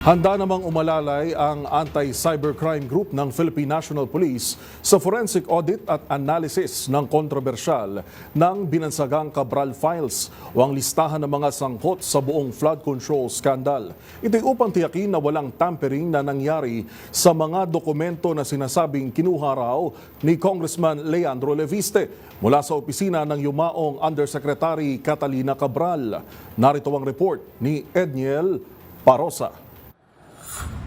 Handa namang umalalay ang anti-cybercrime group ng Philippine National Police sa forensic audit at analysis ng kontrobersyal ng binansagang Cabral Files o ang listahan ng mga sangkot sa buong flood control scandal. Ito'y upang tiyakin na walang tampering na nangyari sa mga dokumento na sinasabing kinuha raw ni Congressman Leandro Leviste mula sa opisina ng yumaong Undersecretary Catalina Cabral. Narito ang report ni Edniel Parosa.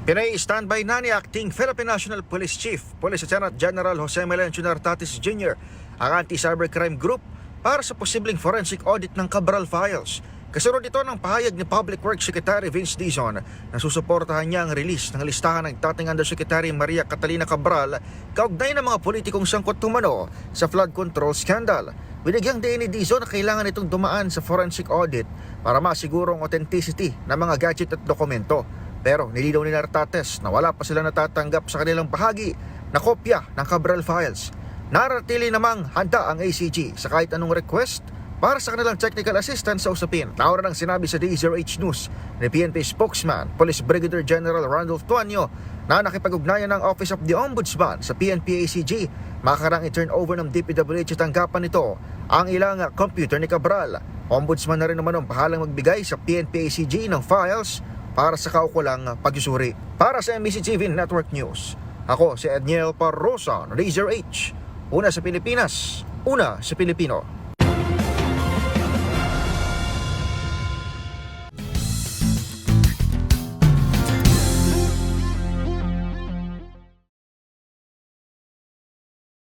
Pinay-standby na ni Acting Philippine National Police Chief, Police Lieutenant General Jose Melencio Nartatis Jr. ang anti-cybercrime group para sa posibleng forensic audit ng Cabral Files. Kasunod ito ng pahayag ni Public Works Secretary Vince Dizon na susuportahan niya ang release ng listahan ng dating Undersecretary Maria Catalina Cabral kaugnay ng mga politikong sangkot tumano sa flood control scandal. Binigyang din ni Dizon na kailangan itong dumaan sa forensic audit para masiguro ang authenticity ng mga gadget at dokumento. Pero nilinaw ni Nartates na wala pa sila natatanggap sa kanilang bahagi na kopya ng Cabral Files. Naratili namang handa ang ACG sa kahit anong request para sa kanilang technical assistance sa usapin. Nauna nang sinabi sa DZRH News ni PNP spokesman Police Brigadier General Randolph Tuanyo na nakipag-ugnayan ng Office of the Ombudsman sa PNP ACG makarang i-turn over ng DPWH at tanggapan nito ang ilang computer ni Cabral. Ombudsman na rin naman ang bahalang magbigay sa PNP ACG ng files para sa kaukulang pagsusuri. Para sa MBC TV Network News, ako si Edniel Parosa ng DZRH. Una sa Pilipinas, una sa Pilipino.